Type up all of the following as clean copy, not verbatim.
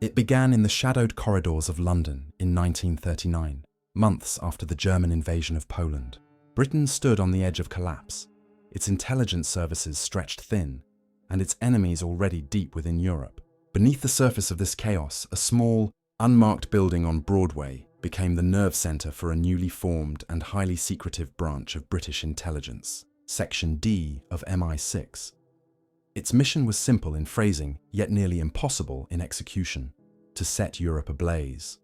It began in the shadowed corridors of London in 1939, months after the German invasion of Poland. Britain stood on the edge of collapse, its intelligence services stretched thin, and its enemies already deep within Europe. Beneath the surface of this chaos, a small, unmarked building on Broadway became the nerve centre for a newly formed and highly secretive branch of British intelligence, Section D of MI6. Its mission was simple in phrasing, yet nearly impossible in execution: to set Europe ablaze.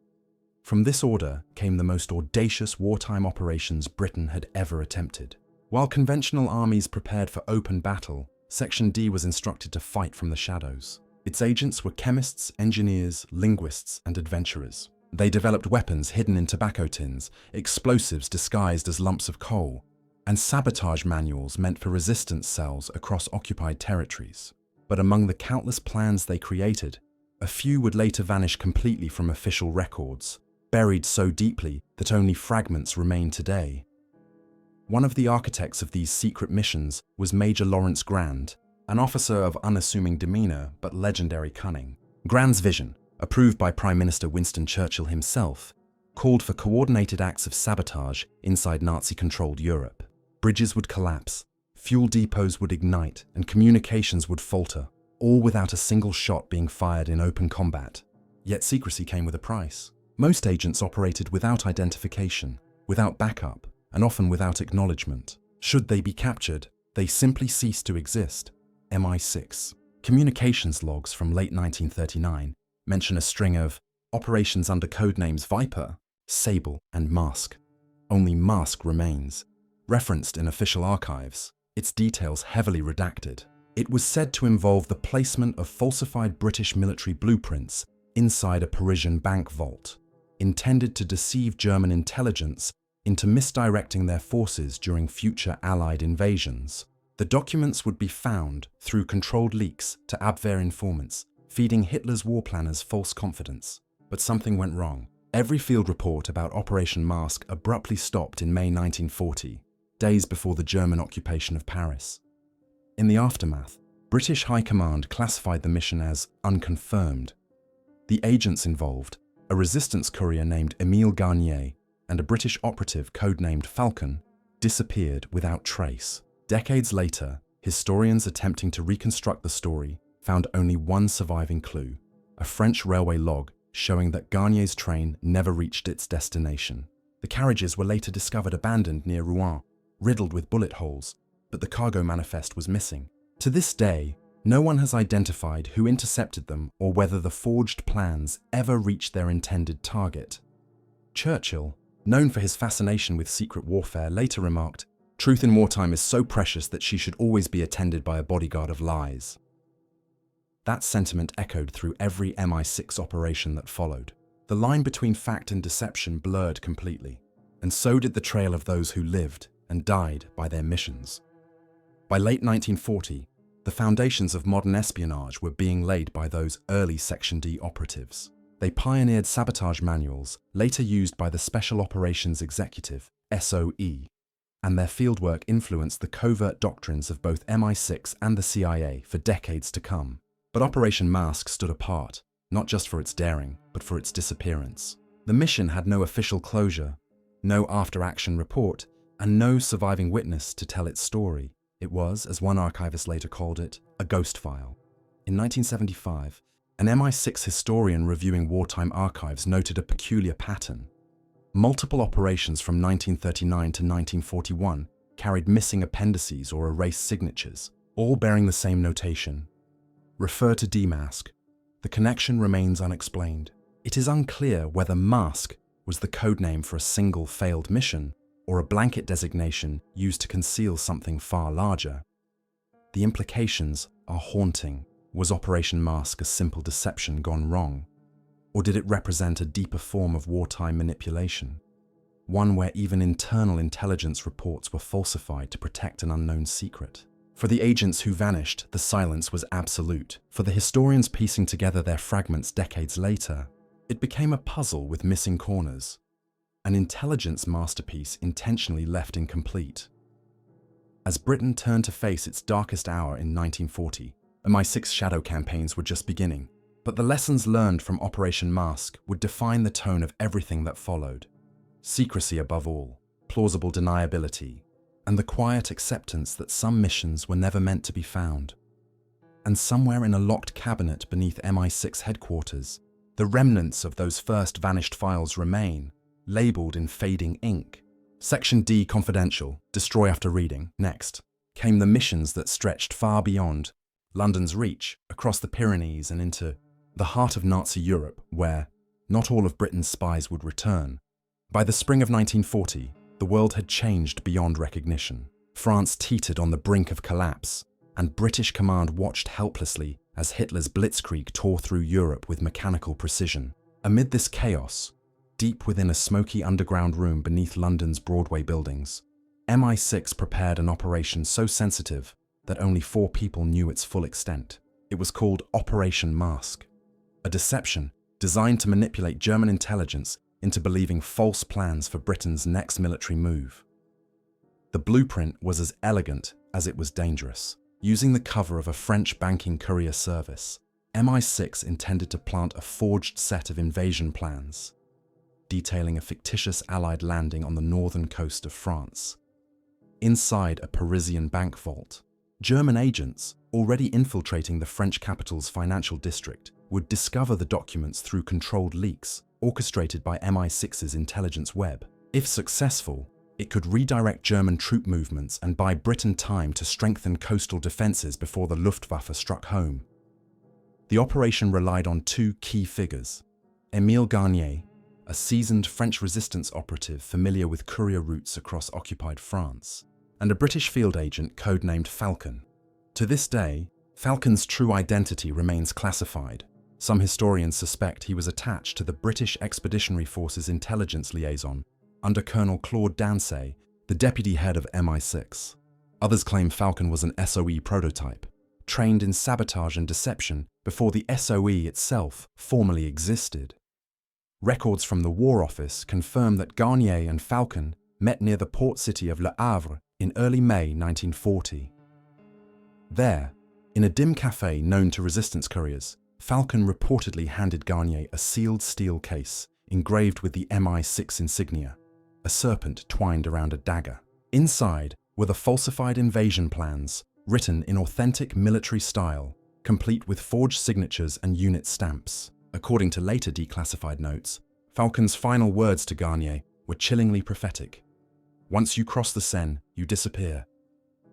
From this order came the most audacious wartime operations Britain had ever attempted. While conventional armies prepared for open battle, Section D was instructed to fight from the shadows. Its agents were chemists, engineers, linguists, and adventurers. They developed weapons hidden in tobacco tins, explosives disguised as lumps of coal, and sabotage manuals meant for resistance cells across occupied territories. But among the countless plans they created, a few would later vanish completely from official records, buried so deeply that only fragments remain today. One of the architects of these secret missions was Major Lawrence Grand, an officer of unassuming demeanor but legendary cunning. Grand's vision, approved by Prime Minister Winston Churchill himself, called for coordinated acts of sabotage inside Nazi-controlled Europe. Bridges would collapse, fuel depots would ignite, and communications would falter, all without a single shot being fired in open combat. Yet secrecy came with a price. Most agents operated without identification, without backup, and often without acknowledgement. Should they be captured, they simply ceased to exist. MI6. Communications logs from late 1939 mention a string of operations under codenames Viper, Sable, and Mask. Only Mask remains, referenced in official archives, its details heavily redacted. It was said to involve the placement of falsified British military blueprints inside a Parisian bank vault, intended to deceive German intelligence into misdirecting their forces during future Allied invasions. The documents would be found through controlled leaks to Abwehr informants, feeding Hitler's war planners false confidence. But something went wrong. Every field report about Operation Mask abruptly stopped in May 1940, days before the German occupation of Paris. In the aftermath, British High Command classified the mission as unconfirmed. The agents involved, a resistance courier named Émile Garnier and a British operative codenamed Falcon, disappeared without trace. Decades later, historians attempting to reconstruct the story found only one surviving clue: a French railway log showing that Garnier's train never reached its destination. The carriages were later discovered abandoned near Rouen, riddled with bullet holes, but the cargo manifest was missing. To this day, no one has identified who intercepted them or whether the forged plans ever reached their intended target. Churchill, known for his fascination with secret warfare, later remarked, "Truth in wartime is so precious that she should always be attended by a bodyguard of lies." That sentiment echoed through every MI6 operation that followed. The line between fact and deception blurred completely, and so did the trail of those who lived and died by their missions. By late 1940, the foundations of modern espionage were being laid by those early Section D operatives. They pioneered sabotage manuals, later used by the Special Operations Executive, SOE, and their fieldwork influenced the covert doctrines of both MI6 and the CIA for decades to come. But Operation Mask stood apart, not just for its daring, but for its disappearance. The mission had no official closure, no after-action report, and no surviving witness to tell its story. It was, as one archivist later called it, a ghost file. In 1975, an MI6 historian reviewing wartime archives noted a peculiar pattern. Multiple operations from 1939 to 1941 carried missing appendices or erased signatures, all bearing the same notation: refer to D-Mask. The connection remains unexplained. It is unclear whether Mask was the codename for a single failed mission or a blanket designation used to conceal something far larger. The implications are haunting. Was Operation Mask a simple deception gone wrong? Or did it represent a deeper form of wartime manipulation? One where even internal intelligence reports were falsified to protect an unknown secret? For the agents who vanished, the silence was absolute. For the historians piecing together their fragments decades later, it became a puzzle with missing corners, an intelligence masterpiece intentionally left incomplete. As Britain turned to face its darkest hour in 1940, MI6 shadow campaigns were just beginning, But the lessons learned from Operation Mask would define the tone of everything that followed. Secrecy above all, plausible deniability, and the quiet acceptance that some missions were never meant to be found. And somewhere in a locked cabinet beneath MI6 headquarters, the remnants of those first vanished files remain, labeled in fading ink. Section D, confidential, destroy after reading. Next came the missions that stretched far beyond London's reach, across the Pyrenees and into the heart of Nazi Europe, where not all of Britain's spies would return. By the spring of 1940, the world had changed beyond recognition. France teetered on the brink of collapse, and British command watched helplessly as Hitler's blitzkrieg tore through Europe with mechanical precision. Amid this chaos, deep within a smoky underground room beneath London's Broadway buildings, MI6 prepared an operation so sensitive that only 4 people knew its full extent. It was called Operation Mask, a deception designed to manipulate German intelligence into believing false plans for Britain's next military move. The blueprint was as elegant as it was dangerous. Using the cover of a French banking courier service, MI6 intended to plant a forged set of invasion plans, detailing a fictitious Allied landing on the northern coast of France. Inside a Parisian bank vault, German agents, already infiltrating the French capital's financial district, would discover the documents through controlled leaks orchestrated by MI6's intelligence web. If successful, it could redirect German troop movements and buy Britain time to strengthen coastal defences before the Luftwaffe struck home. The operation relied on 2 key figures: Émile Garnier, a seasoned French resistance operative familiar with courier routes across occupied France, and a British field agent codenamed Falcon. To this day, Falcon's true identity remains classified. Some historians suspect he was attached to the British Expeditionary Force's intelligence liaison under Colonel Claude Dancey, the deputy head of MI6. Others claim Falcon was an SOE prototype, trained in sabotage and deception before the SOE itself formally existed. Records from the War Office confirm that Garnier and Falcon met near the port city of Le Havre in early May 1940. There, in a dim cafe known to resistance couriers, Falcon reportedly handed Garnier a sealed steel case engraved with the MI6 insignia, a serpent twined around a dagger. Inside were the falsified invasion plans, written in authentic military style, complete with forged signatures and unit stamps. According to later declassified notes, Falcon's final words to Garnier were chillingly prophetic. "Once you cross the Seine, you disappear."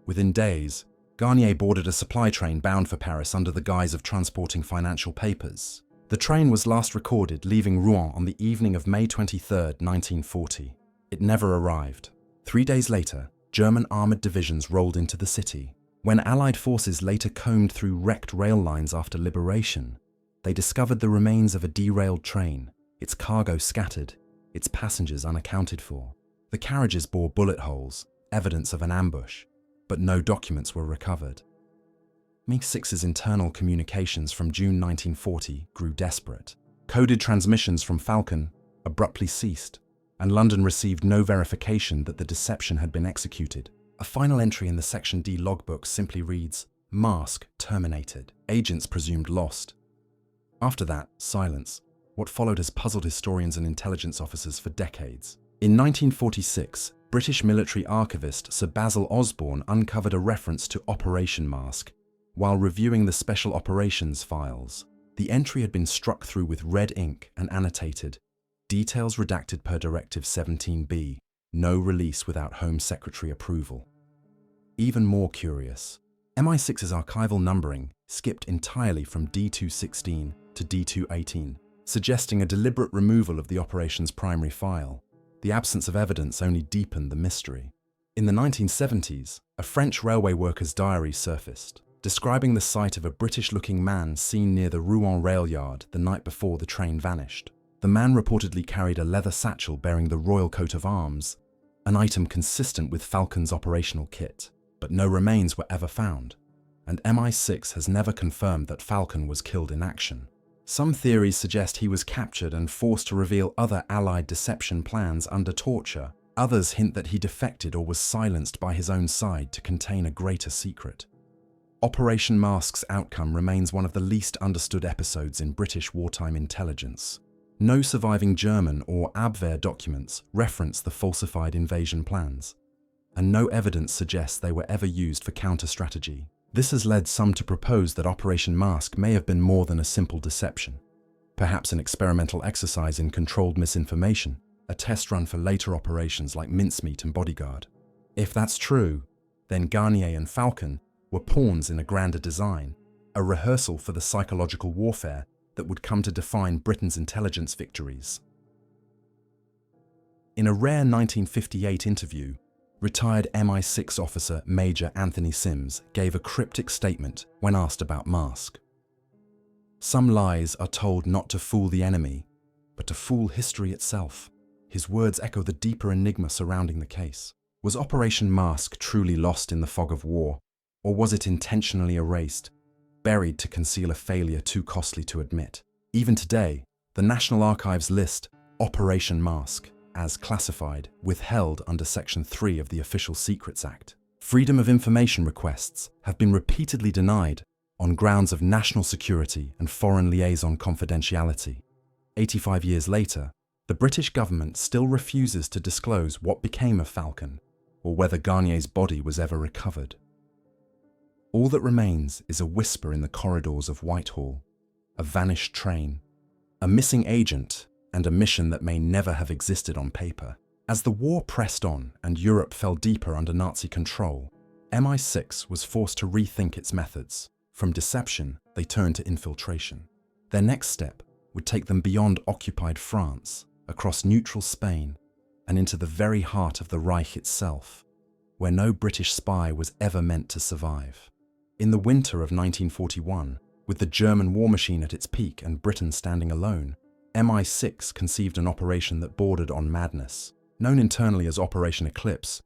Within days, Garnier boarded a supply train bound for Paris under the guise of transporting financial papers. The train was last recorded leaving Rouen on the evening of May 23, 1940. It never arrived. 3 days later, German armoured divisions rolled into the city. When Allied forces later combed through wrecked rail lines after liberation, they discovered the remains of a derailed train, its cargo scattered, its passengers unaccounted for. The carriages bore bullet holes, evidence of an ambush, but no documents were recovered. MI6's internal communications from June 1940 grew desperate. Coded transmissions from Falcon abruptly ceased, and London received no verification that the deception had been executed. A final entry in the Section D logbook simply reads, "Mask terminated. Agents presumed lost." After that, silence. What followed has puzzled historians and intelligence officers for decades. In 1946, British military archivist Sir Basil Osborne uncovered a reference to Operation Mask while reviewing the Special Operations files. The entry had been struck through with red ink and annotated, "Details redacted per Directive 17B, no release without Home Secretary approval." Even more curious, MI6's archival numbering skipped entirely from D216 to D218, suggesting a deliberate removal of the operation's primary file. The absence of evidence only deepened the mystery. In the 1970s, a French railway worker's diary surfaced, describing the sight of a British-looking man seen near the Rouen rail yard the night before the train vanished. The man reportedly carried a leather satchel bearing the royal coat of arms, an item consistent with Falcon's operational kit. But no remains were ever found, and MI6 has never confirmed that Falcon was killed in action. Some theories suggest he was captured and forced to reveal other Allied deception plans under torture. Others hint that he defected or was silenced by his own side to contain a greater secret. Operation Mask's outcome remains one of the least understood episodes in British wartime intelligence. No surviving German or Abwehr documents reference the falsified invasion plans, and no evidence suggests they were ever used for counter-strategy. This has led some to propose that Operation Mask may have been more than a simple deception, perhaps an experimental exercise in controlled misinformation, a test run for later operations like Mincemeat and Bodyguard. If that's true, then Garnier and Falcon were pawns in a grander design, a rehearsal for the psychological warfare that would come to define Britain's intelligence victories. In a rare 1958 interview, retired MI6 officer Major Anthony Sims gave a cryptic statement when asked about Mask. "Some lies are told not to fool the enemy, but to fool history itself." His words echo the deeper enigma surrounding the case. Was Operation Mask truly lost in the fog of war, or was it intentionally erased, buried to conceal a failure too costly to admit? Even today, the National Archives list Operation Mask as classified, withheld under Section 3 of the Official Secrets Act. Freedom of information requests have been repeatedly denied on grounds of national security and foreign liaison confidentiality. 85 years later, the British government still refuses to disclose what became of Falcon or whether Garnier's body was ever recovered. All that remains is a whisper in the corridors of Whitehall, a vanished train, a missing agent, and a mission that may never have existed on paper. As the war pressed on and Europe fell deeper under Nazi control, MI6 was forced to rethink its methods. From deception, they turned to infiltration. Their next step would take them beyond occupied France, across neutral Spain, and into the very heart of the Reich itself, where no British spy was ever meant to survive. In the winter of 1941, with the German war machine at its peak and Britain standing alone, MI6 conceived an operation that bordered on madness. Known internally as Operation Eclipse,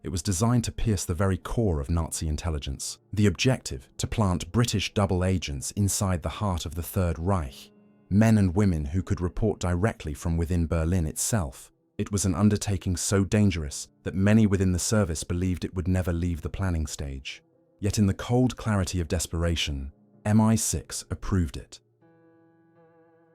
it was designed to pierce the very core of Nazi intelligence. The objective, to plant British double agents inside the heart of the Third Reich, men and women who could report directly from within Berlin itself. It was an undertaking so dangerous that many within the service believed it would never leave the planning stage. Yet in the cold clarity of desperation, MI6 approved it.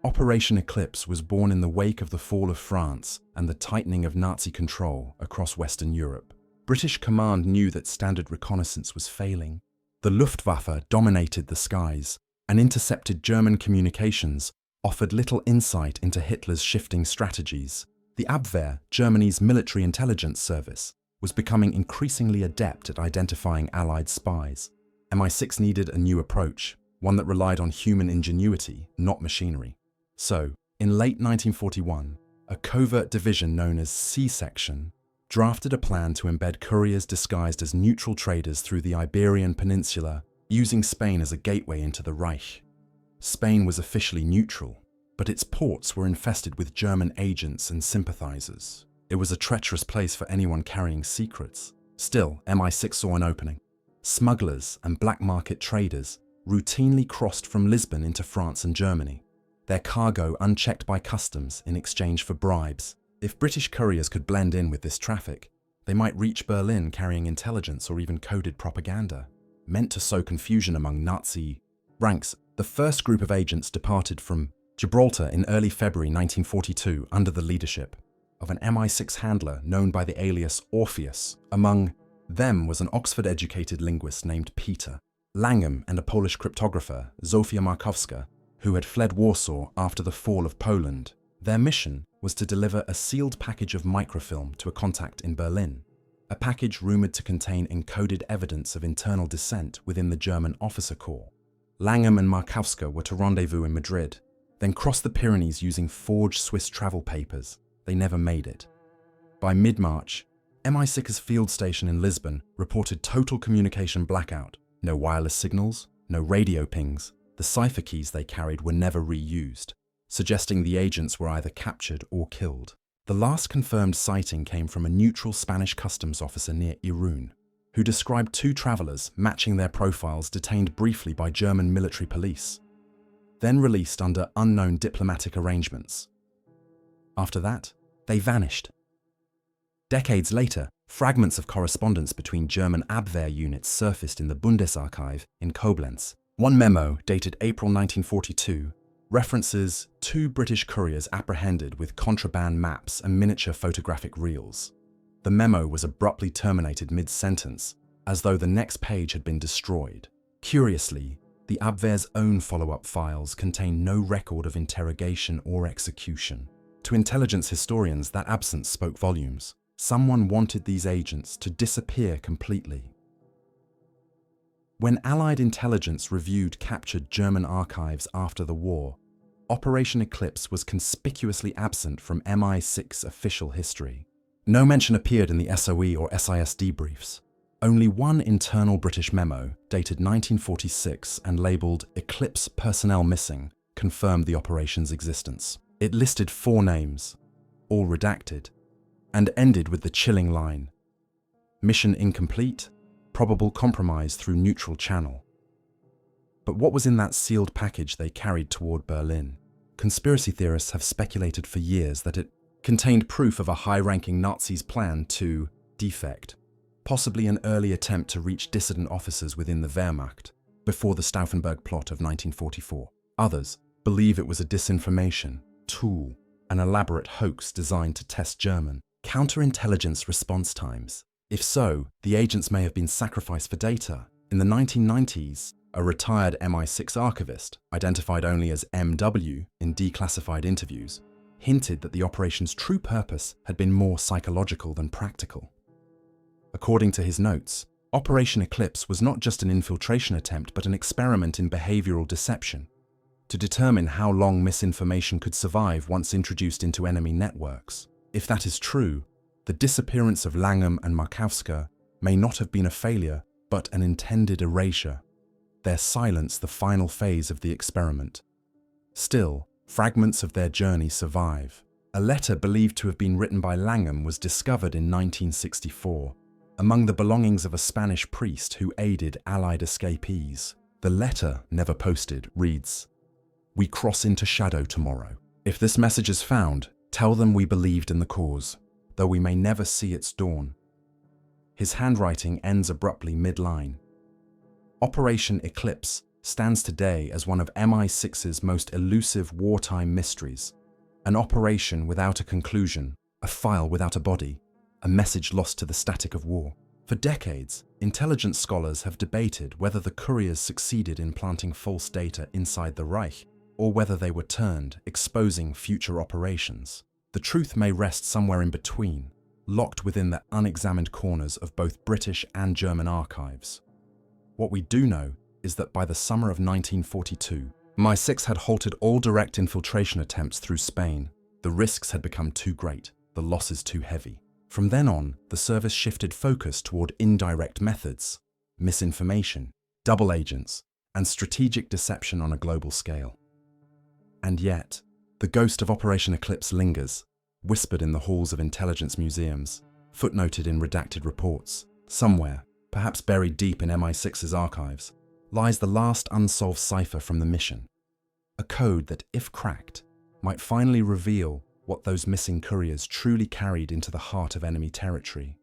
Operation Eclipse was born in the wake of the fall of France and the tightening of Nazi control across Western Europe. British command knew that standard reconnaissance was failing. The Luftwaffe dominated the skies, and intercepted German communications offered little insight into Hitler's shifting strategies. The Abwehr, Germany's military intelligence service, was becoming increasingly adept at identifying Allied spies. MI6 needed a new approach, one that relied on human ingenuity, not machinery. So, in late 1941, a covert division known as C-Section drafted a plan to embed couriers disguised as neutral traders through the Iberian Peninsula, using Spain as a gateway into the Reich. Spain was officially neutral, but its ports were infested with German agents and sympathizers. It was a treacherous place for anyone carrying secrets. Still, MI6 saw an opening. Smugglers and black market traders routinely crossed from Lisbon into France and Germany, their cargo unchecked by customs in exchange for bribes. If British couriers could blend in with this traffic, they might reach Berlin carrying intelligence or even coded propaganda, meant to sow confusion among Nazi ranks. The first group of agents departed from Gibraltar in early February 1942 under the leadership of an MI6 handler known by the alias Orpheus. Among them was an Oxford-educated linguist named Peter Langham and a Polish cryptographer, Zofia Markowska, who had fled Warsaw after the fall of Poland. Their mission was to deliver a sealed package of microfilm to a contact in Berlin, a package rumoured to contain encoded evidence of internal dissent within the German officer corps. Langham and Markowska were to rendezvous in Madrid, then cross the Pyrenees using forged Swiss travel papers. They never made it. By mid-March, MI6's field station in Lisbon reported total communication blackout. No wireless signals, no radio pings. The cipher keys they carried were never reused, suggesting the agents were either captured or killed. The last confirmed sighting came from a neutral Spanish customs officer near Irún, who described two travelers matching their profiles detained briefly by German military police, then released under unknown diplomatic arrangements. After that, they vanished. Decades later, fragments of correspondence between German Abwehr units surfaced in the Bundesarchiv in Koblenz. One memo, dated April 1942, references 2 British couriers apprehended with contraband maps and miniature photographic reels. The memo was abruptly terminated mid-sentence, as though the next page had been destroyed. Curiously, the Abwehr's own follow-up files contain no record of interrogation or execution. To intelligence historians, that absence spoke volumes. Someone wanted these agents to disappear completely. When Allied intelligence reviewed captured German archives after the war, Operation Eclipse was conspicuously absent from MI6 official history. No mention appeared in the SOE or SIS debriefs. Only one internal British memo, dated 1946 and labelled Eclipse Personnel Missing, confirmed the operation's existence. It listed 4 names, all redacted, and ended with the chilling line, "Mission incomplete, probable compromise through neutral channel." But what was in that sealed package they carried toward Berlin? Conspiracy theorists have speculated for years that it contained proof of a high-ranking Nazi's plan to defect, possibly an early attempt to reach dissident officers within the Wehrmacht before the Stauffenberg plot of 1944. Others believe it was a disinformation tool, an elaborate hoax designed to test German counterintelligence response times. If so, the agents may have been sacrificed for data. In the 1990s, a retired MI6 archivist, identified only as MW in declassified interviews, hinted that the operation's true purpose had been more psychological than practical. According to his notes, Operation Eclipse was not just an infiltration attempt but an experiment in behavioral deception to determine how long misinformation could survive once introduced into enemy networks. If that is true, the disappearance of Langham and Markowska may not have been a failure but an intended erasure, their silence the final phase of the experiment. Still, fragments of their journey survive. A letter believed to have been written by Langham was discovered in 1964, among the belongings of a Spanish priest who aided Allied escapees. The letter, never posted, reads, "We cross into shadow tomorrow. If this message is found, tell them we believed in the cause, though we may never see its dawn." His handwriting ends abruptly mid-line. Operation Eclipse stands today as one of MI6's most elusive wartime mysteries, an operation without a conclusion, a file without a body, a message lost to the static of war. For decades, intelligence scholars have debated whether the couriers succeeded in planting false data inside the Reich, or whether they were turned, exposing future operations. The truth may rest somewhere in between, locked within the unexamined corners of both British and German archives. What we do know is that by the summer of 1942, MI6 had halted all direct infiltration attempts through Spain. The risks had become too great, the losses too heavy. From then on, the service shifted focus toward indirect methods, misinformation, double agents, and strategic deception on a global scale. And yet, the ghost of Operation Eclipse lingers, whispered in the halls of intelligence museums, footnoted in redacted reports. Somewhere, perhaps buried deep in MI6's archives, lies the last unsolved cipher from the mission. A code that, if cracked, might finally reveal what those missing couriers truly carried into the heart of enemy territory.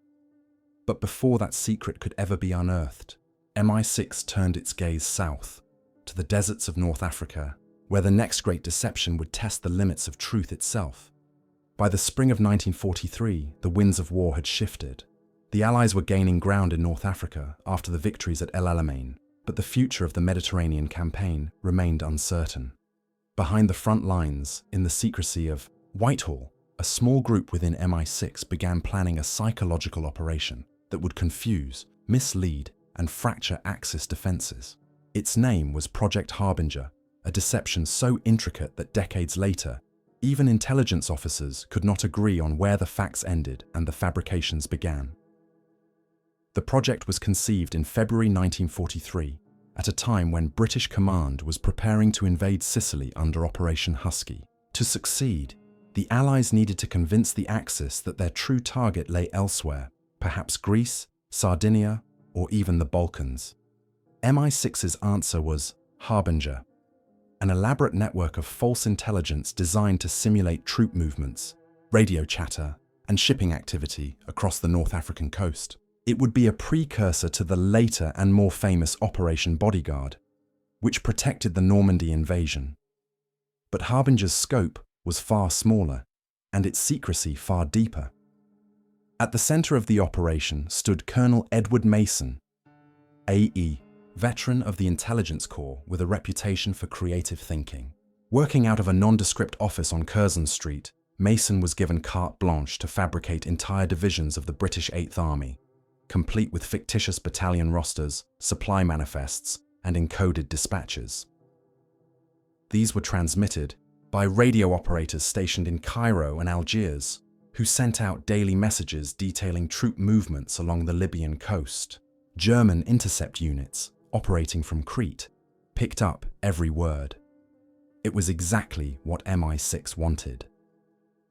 But before that secret could ever be unearthed, MI6 turned its gaze south, to the deserts of North Africa, where the next great deception would test the limits of truth itself. By the spring of 1943, the winds of war had shifted. The Allies were gaining ground in North Africa after the victories at El Alamein, but the future of the Mediterranean campaign remained uncertain. Behind the front lines, in the secrecy of Whitehall, a small group within MI6 began planning a psychological operation that would confuse, mislead, and fracture Axis defenses. Its name was Project Harbinger, a deception so intricate that decades later, even intelligence officers could not agree on where the facts ended and the fabrications began. The project was conceived in February 1943, at a time when British command was preparing to invade Sicily under Operation Husky. To succeed, the Allies needed to convince the Axis that their true target lay elsewhere, perhaps Greece, Sardinia, or even the Balkans. MI6's answer was Harbinger, an elaborate network of false intelligence designed to simulate troop movements, radio chatter, and shipping activity across the North African coast. It would be a precursor to the later and more famous Operation Bodyguard, which protected the Normandy invasion. But Harbinger's scope was far smaller, and its secrecy far deeper. At the center of the operation stood Colonel Edward Mason, AE, veteran of the Intelligence Corps with a reputation for creative thinking. Working out of a nondescript office on Curzon Street, Mason was given carte blanche to fabricate entire divisions of the British 8th Army, complete with fictitious battalion rosters, supply manifests, and encoded dispatches. These were transmitted by radio operators stationed in Cairo and Algiers, who sent out daily messages detailing troop movements along the Libyan coast. German intercept units, operating from Crete, picked up every word. It was exactly what MI6 wanted.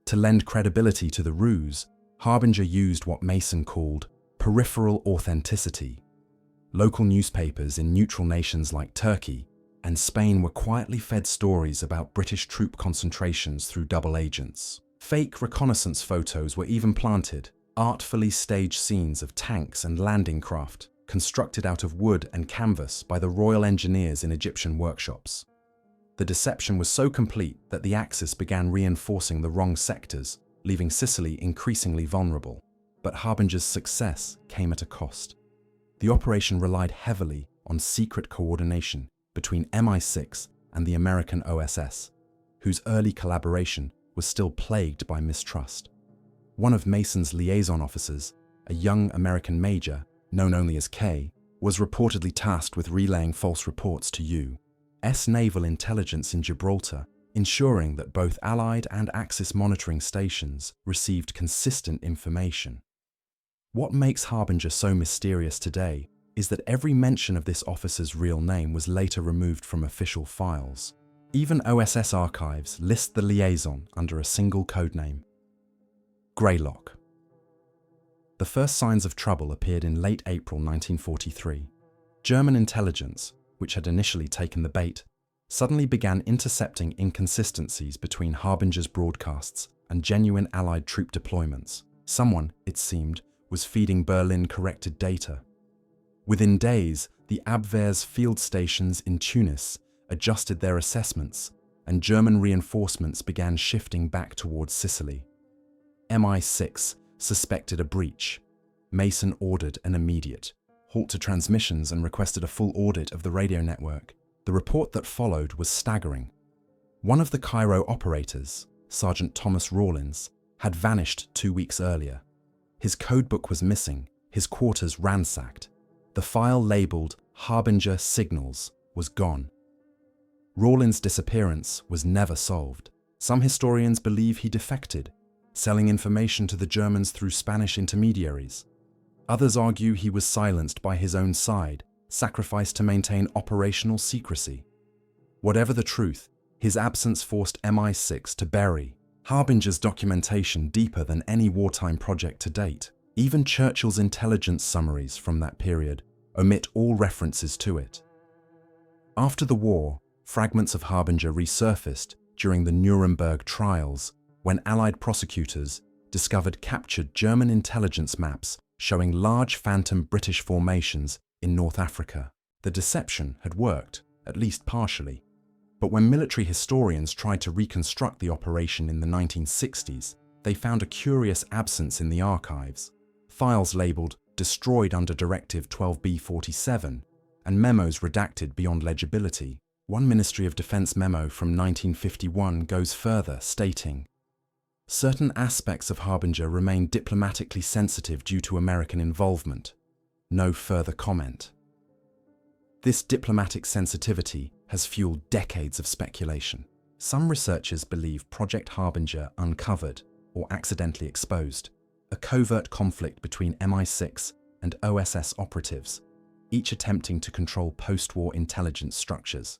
To lend credibility to the ruse, Harbinger used what Mason called peripheral authenticity. Local newspapers in neutral nations like Turkey and Spain were quietly fed stories about British troop concentrations through double agents. Fake reconnaissance photos were even planted, artfully staged scenes of tanks and landing craft constructed out of wood and canvas by the Royal Engineers in Egyptian workshops. The deception was so complete that the Axis began reinforcing the wrong sectors, leaving Sicily increasingly vulnerable. But Harbinger's success came at a cost. The operation relied heavily on secret coordination between MI6 and the American OSS, whose early collaboration was still plagued by mistrust. One of Mason's liaison officers, a young American major, known only as K, was reportedly tasked with relaying false reports to U.S. naval intelligence in Gibraltar, ensuring that both Allied and Axis monitoring stations received consistent information. What makes Harbinger so mysterious today is that every mention of this officer's real name was later removed from official files. Even OSS archives list the liaison under a single codename: Greylock. The first signs of trouble appeared in late April 1943. German intelligence, which had initially taken the bait, suddenly began intercepting inconsistencies between Harbinger's broadcasts and genuine Allied troop deployments. Someone, it seemed, was feeding Berlin corrected data. Within days, the Abwehr's field stations in Tunis adjusted their assessments, and German reinforcements began shifting back towards Sicily. MI6 suspected a breach. Mason ordered an immediate halt to transmissions and requested a full audit of the radio network. The report that followed was staggering. One of the Cairo operators, Sergeant Thomas Rawlins, had vanished 2 weeks earlier. His codebook was missing, his quarters ransacked. The file labeled Harbinger Signals was gone. Rawlins' disappearance was never solved. Some historians believe he defected, selling information to the Germans through Spanish intermediaries. Others argue he was silenced by his own side, sacrificed to maintain operational secrecy. Whatever the truth, his absence forced MI6 to bury Harbinger's documentation deeper than any wartime project to date. Even Churchill's intelligence summaries from that period omit all references to it. After the war, fragments of Harbinger resurfaced during the Nuremberg trials, when Allied prosecutors discovered captured German intelligence maps showing large phantom British formations in North Africa. The deception had worked, at least partially. But when military historians tried to reconstruct the operation in the 1960s, they found a curious absence in the archives. Files labelled destroyed under Directive 12B-47 and memos redacted beyond legibility. One Ministry of Defense memo from 1951 goes further, stating, "Certain aspects of Harbinger remain diplomatically sensitive due to American involvement. No further comment." This diplomatic sensitivity has fueled decades of speculation. Some researchers believe Project Harbinger uncovered, or accidentally exposed, a covert conflict between MI6 and OSS operatives, each attempting to control post-war intelligence structures.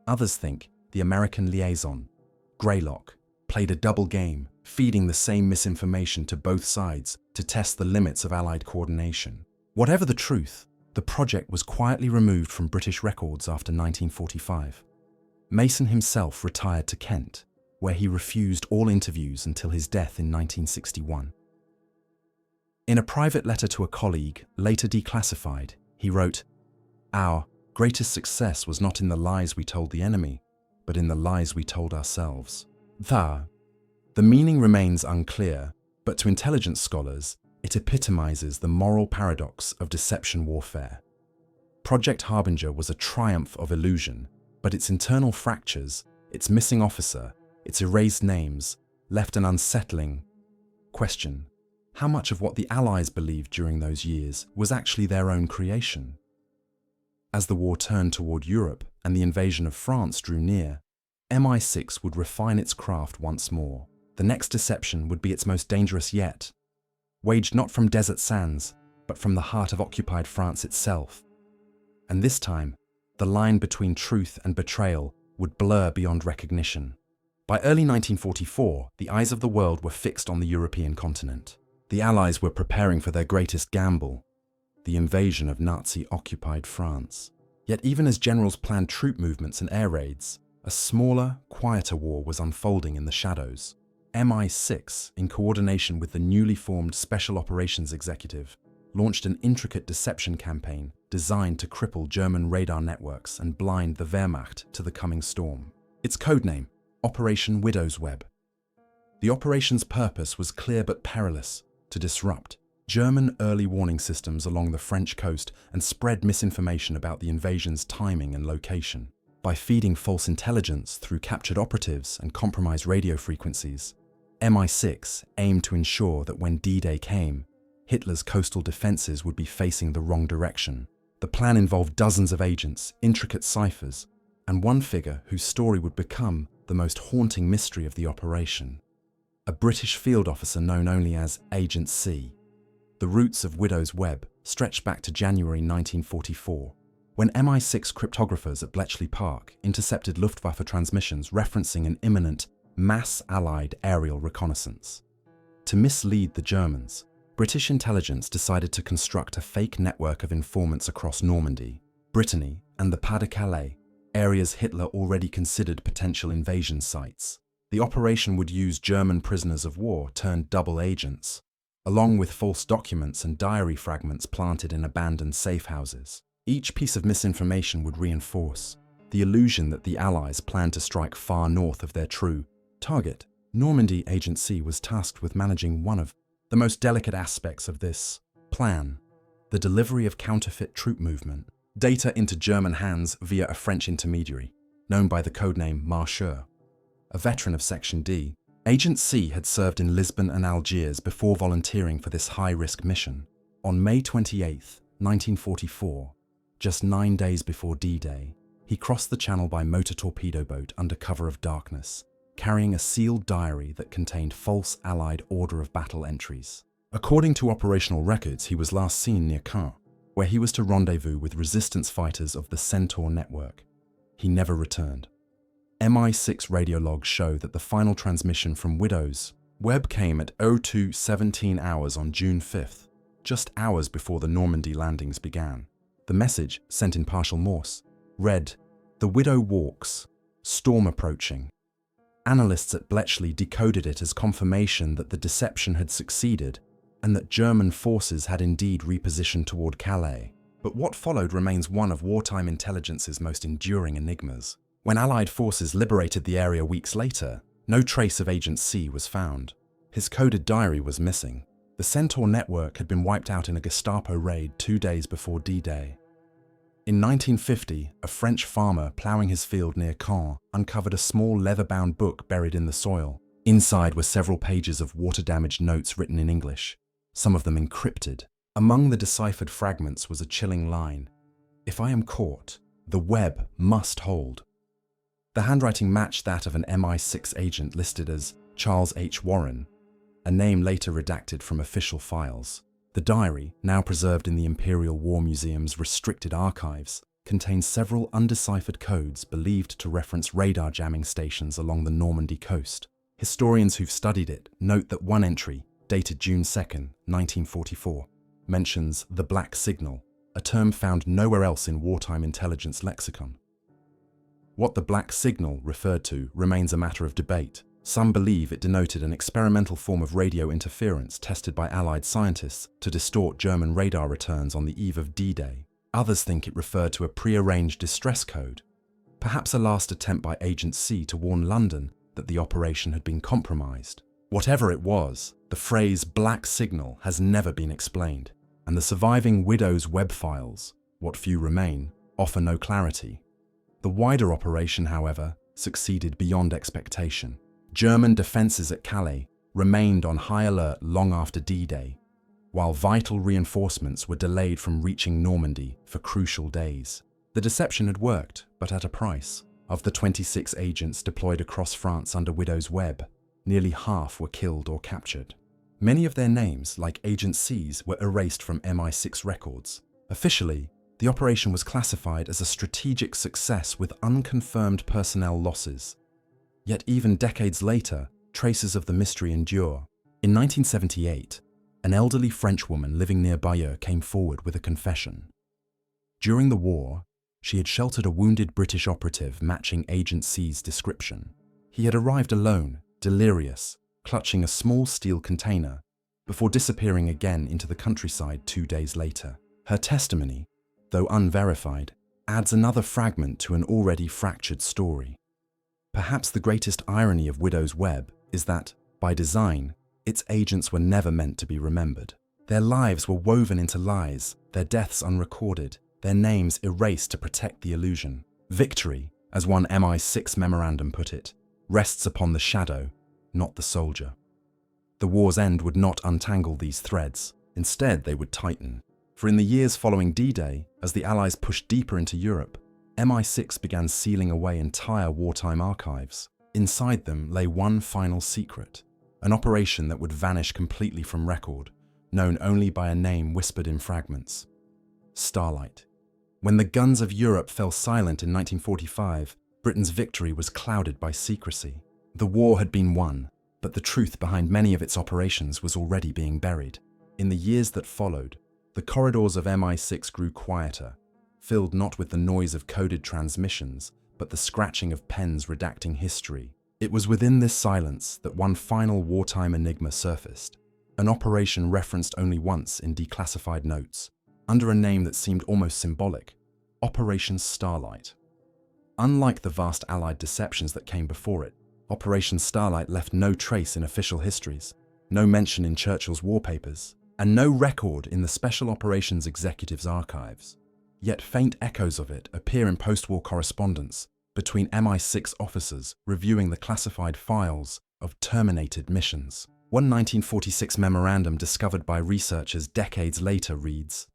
Others think the American liaison, Greylock, played a double game, feeding the same misinformation to both sides to test the limits of Allied coordination. Whatever the truth, the project was quietly removed from British records after 1945. Mason himself retired to Kent, where he refused all interviews until his death in 1961. In a private letter to a colleague, later declassified, he wrote, "Our greatest success was not in the lies we told the enemy, but in the lies we told ourselves." The meaning remains unclear, but to intelligence scholars, it epitomizes the moral paradox of deception warfare. Project Harbinger was a triumph of illusion, but its internal fractures, its missing officer, its erased names, left an unsettling question. How much of what the Allies believed during those years was actually their own creation? As the war turned toward Europe and the invasion of France drew near, MI6 would refine its craft once more. The next deception would be its most dangerous yet, waged not from desert sands, but from the heart of occupied France itself. And this time, the line between truth and betrayal would blur beyond recognition. By early 1944, the eyes of the world were fixed on the European continent. The Allies were preparing for their greatest gamble, the invasion of Nazi-occupied France. Yet even as generals planned troop movements and air raids, a smaller, quieter war was unfolding in the shadows. MI6, in coordination with the newly formed Special Operations Executive, launched an intricate deception campaign designed to cripple German radar networks and blind the Wehrmacht to the coming storm. Its codename, Operation Widow's Web. The operation's purpose was clear but perilous: to disrupt German early warning systems along the French coast and spread misinformation about the invasion's timing and location. By feeding false intelligence through captured operatives and compromised radio frequencies, MI6 aimed to ensure that when D-Day came, Hitler's coastal defenses would be facing the wrong direction. The plan involved dozens of agents, intricate ciphers, and one figure whose story would become the most haunting mystery of the operation: a British field officer known only as Agent C. The roots of Widow's Web stretched back to January 1944, when MI6 cryptographers at Bletchley Park intercepted Luftwaffe transmissions referencing an imminent mass Allied aerial reconnaissance. To mislead the Germans, British intelligence decided to construct a fake network of informants across Normandy, Brittany, and the Pas-de-Calais, areas Hitler already considered potential invasion sites. The operation would use German prisoners of war turned double agents, along with false documents and diary fragments planted in abandoned safe houses. Each piece of misinformation would reinforce the illusion that the Allies planned to strike far north of their true target. Normandy Agent C was tasked with managing one of the most delicate aspects of this plan: the delivery of counterfeit troop movement data into German hands via a French intermediary, known by the codename Marcheur. A veteran of Section D, Agent C had served in Lisbon and Algiers before volunteering for this high-risk mission. On May 28, 1944, just 9 days before D-Day, he crossed the channel by motor torpedo boat under cover of darkness, carrying a sealed diary that contained false Allied order of battle entries. According to operational records, he was last seen near Caen, where he was to rendezvous with resistance fighters of the Centaur network. He never returned. MI6 radio logs show that the final transmission from Widow's Web came at 02:17 hours on June 5th, just hours before the Normandy landings began. The message, sent in partial Morse, read, "The Widow walks, storm approaching." Analysts at Bletchley decoded it as confirmation that the deception had succeeded and that German forces had indeed repositioned toward Calais. But what followed remains one of wartime intelligence's most enduring enigmas. When Allied forces liberated the area weeks later, no trace of Agent C was found. His coded diary was missing. The Centaur network had been wiped out in a Gestapo raid 2 days before D-Day. In 1950, a French farmer ploughing his field near Caen uncovered a small leather-bound book buried in the soil. Inside were several pages of water-damaged notes written in English, some of them encrypted. Among the deciphered fragments was a chilling line: "If I am caught, the web must hold." The handwriting matched that of an MI6 agent listed as Charles H. Warren, a name later redacted from official files. The diary, now preserved in the Imperial War Museum's restricted archives, contains several undeciphered codes believed to reference radar jamming stations along the Normandy coast. Historians who've studied it note that one entry, dated June 2nd, 1944, mentions the black signal, a term found nowhere else in wartime intelligence lexicon. What the black signal referred to remains a matter of debate. Some believe it denoted an experimental form of radio interference tested by Allied scientists to distort German radar returns on the eve of D-Day. Others think it referred to a prearranged distress code, perhaps a last attempt by Agent C to warn London that the operation had been compromised. Whatever it was, the phrase "black signal" has never been explained, and the surviving WWII files, what few remain, offer no clarity. The wider operation, however, succeeded beyond expectation. German defences at Calais remained on high alert long after D-Day, while vital reinforcements were delayed from reaching Normandy for crucial days. The deception had worked, but at a price. Of the 26 agents deployed across France under WWII, nearly half were killed or captured. Many of their names, like Agent C's, were erased from MI6 records. Officially, the operation was classified as a strategic success with unconfirmed personnel losses. Yet even decades later, traces of the mystery endure. In 1978, an elderly French woman living near Bayeux came forward with a confession. During the war, she had sheltered a wounded British operative matching Agent C's description. He had arrived alone, delirious, clutching a small steel container, before disappearing again into the countryside 2 days later. Her testimony, though unverified, adds another fragment to an already fractured story. Perhaps the greatest irony of WWII is that, by design, its agents were never meant to be remembered. Their lives were woven into lies, their deaths unrecorded, their names erased to protect the illusion. Victory, as one MI6 memorandum put it, rests upon the shadow, not the soldier. The war's end would not untangle these threads. Instead, they would tighten. For in the years following D-Day, as the Allies pushed deeper into Europe, MI6 began sealing away entire wartime archives. Inside them lay one final secret, an operation that would vanish completely from record, known only by a name whispered in fragments: Starlight. When the guns of Europe fell silent in 1945, Britain's victory was clouded by secrecy. The war had been won, but the truth behind many of its operations was already being buried. In the years that followed, the corridors of MI6 grew quieter, filled not with the noise of coded transmissions, but the scratching of pens redacting history. It was within this silence that one final wartime enigma surfaced, an operation referenced only once in declassified notes, under a name that seemed almost symbolic: Operation Starlight. Unlike the vast Allied deceptions that came before it, Operation Starlight left no trace in official histories, no mention in Churchill's war papers, and no record in the Special Operations Executive's archives. Yet faint echoes of it appear in post-war correspondence between MI6 officers reviewing the classified files of terminated missions. One 1946 memorandum discovered by researchers decades later reads,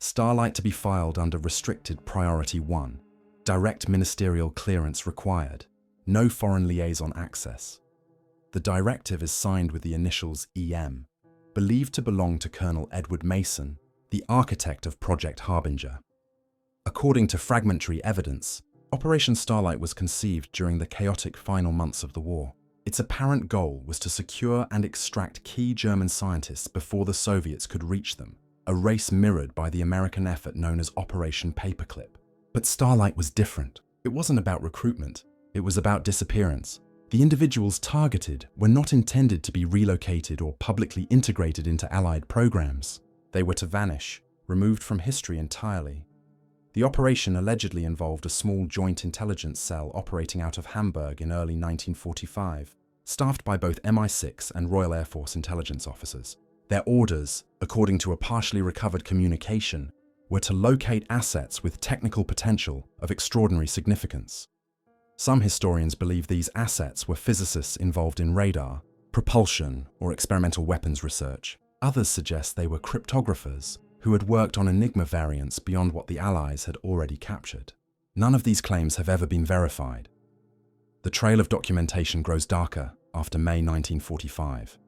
"Starlight to be filed under Restricted Priority 1. Direct ministerial clearance required. No foreign liaison access." The directive is signed with the initials EM, believed to belong to Colonel Edward Mason, the architect of Project Harbinger. According to fragmentary evidence, Operation Starlight was conceived during the chaotic final months of the war. Its apparent goal was to secure and extract key German scientists before the Soviets could reach them, a race mirrored by the American effort known as Operation Paperclip. But Starlight was different. It wasn't about recruitment, it was about disappearance. The individuals targeted were not intended to be relocated or publicly integrated into Allied programs. They were to vanish, removed from history entirely. The operation allegedly involved a small joint intelligence cell operating out of Hamburg in early 1945, staffed by both MI6 and Royal Air Force intelligence officers. Their orders, according to a partially recovered communication, were to locate assets with technical potential of extraordinary significance. Some historians believe these assets were physicists involved in radar, propulsion, or experimental weapons research. Others suggest they were cryptographers who had worked on Enigma variants beyond what the Allies had already captured. None of these claims have ever been verified. The trail of documentation grows darker after May 1945.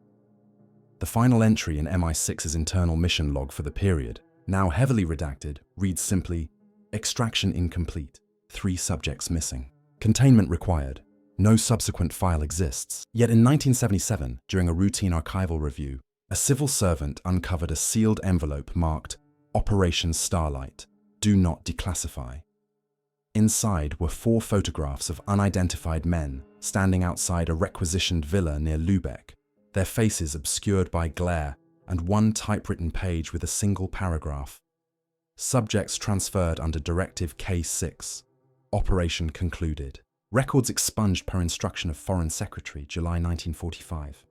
The final entry in MI6's internal mission log for the period, now heavily redacted, reads simply, "Extraction incomplete, 3 subjects missing. Containment required. No subsequent file exists." Yet in 1977, during a routine archival review, a civil servant uncovered a sealed envelope marked Operation Starlight, Do Not Declassify. Inside were 4 photographs of unidentified men standing outside a requisitioned villa near Lübeck, their faces obscured by glare, and 1 typewritten page with a single paragraph. Subjects transferred under Directive K6. Operation concluded. Records expunged per instruction of Foreign Secretary, July 1945.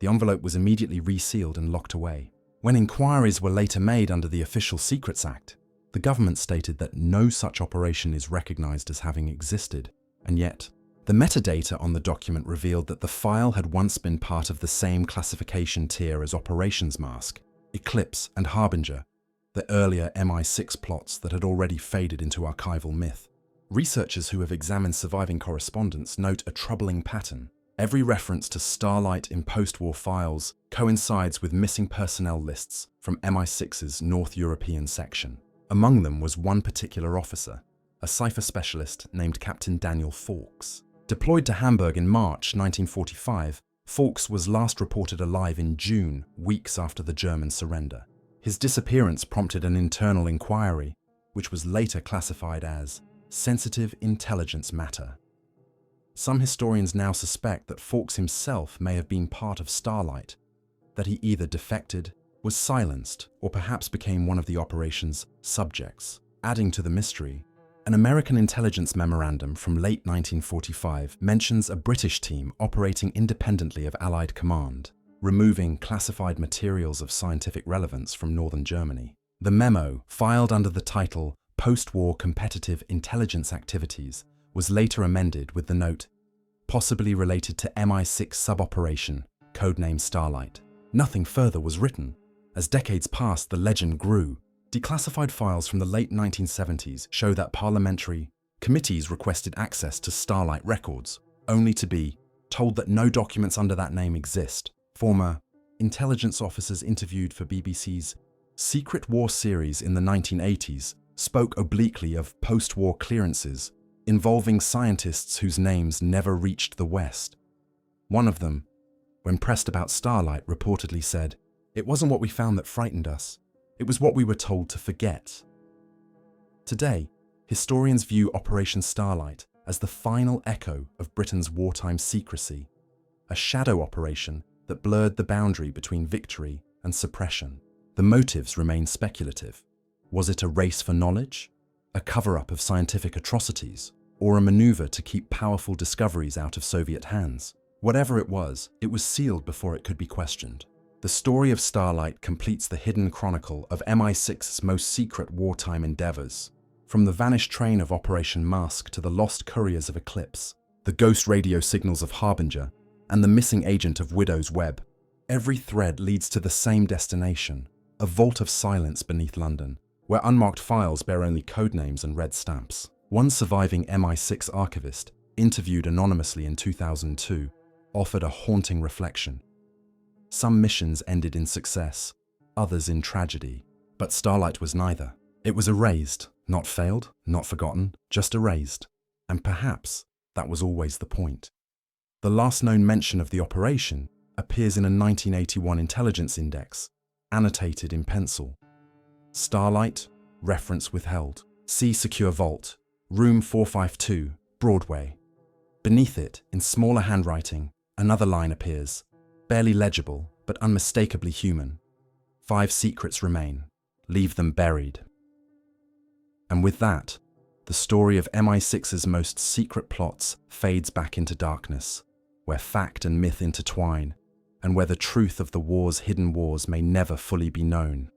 The envelope was immediately resealed and locked away. When inquiries were later made under the Official Secrets Act, the government stated that no such operation is recognized as having existed, and yet, the metadata on the document revealed that the file had once been part of the same classification tier as Operations Mask, Eclipse, and Harbinger, the earlier MI6 plots that had already faded into archival myth. Researchers who have examined surviving correspondence note a troubling pattern. Every reference to Starlight in post-war files coincides with missing personnel lists from MI6's North European section. Among them was one particular officer, a cipher specialist named Captain Daniel Fawkes. Deployed to Hamburg in March 1945, Fawkes was last reported alive in June, weeks after the German surrender. His disappearance prompted an internal inquiry, which was later classified as sensitive intelligence matter. Some historians now suspect that Fawkes himself may have been part of Starlight, that he either defected, was silenced, or perhaps became one of the operation's subjects. Adding to the mystery, an American intelligence memorandum from late 1945 mentions a British team operating independently of Allied command, removing classified materials of scientific relevance from northern Germany. The memo, filed under the title Post-War Competitive Intelligence Activities, was later amended with the note, possibly related to MI6 sub-operation, codename Starlight. Nothing further was written. As decades passed, the legend grew. Declassified files from the late 1970s show that parliamentary committees requested access to Starlight records, only to be told that no documents under that name exist. Former intelligence officers interviewed for BBC's Secret War series in the 1980s spoke obliquely of post-war clearances involving scientists whose names never reached the West. One of them, when pressed about Starlight, reportedly said, "It wasn't what we found that frightened us. It was what we were told to forget." Today, historians view Operation Starlight as the final echo of Britain's wartime secrecy, a shadow operation that blurred the boundary between victory and suppression. The motives remain speculative. Was it a race for knowledge, a cover-up of scientific atrocities, or a maneuver to keep powerful discoveries out of Soviet hands? Whatever it was sealed before it could be questioned. The story of Starlight completes the hidden chronicle of MI6's most secret wartime endeavors. From the vanished train of Operation Mask to the lost couriers of Eclipse, the ghost radio signals of Harbinger, and the missing agent of Widow's Web, every thread leads to the same destination, a vault of silence beneath London, where unmarked files bear only codenames and red stamps. One surviving MI6 archivist, interviewed anonymously in 2002, offered a haunting reflection. Some missions ended in success, others in tragedy, but Starlight was neither. It was erased, not failed, not forgotten, just erased. And perhaps that was always the point. The last known mention of the operation appears in a 1981 intelligence index, annotated in pencil. Starlight, reference withheld. See Secure Vault, Room 452, Broadway. Beneath it, in smaller handwriting, another line appears, barely legible, but unmistakably human. 5 secrets remain. Leave them buried. And with that, the story of MI6's most secret plots fades back into darkness, where fact and myth intertwine, and where the truth of the war's hidden wars may never fully be known.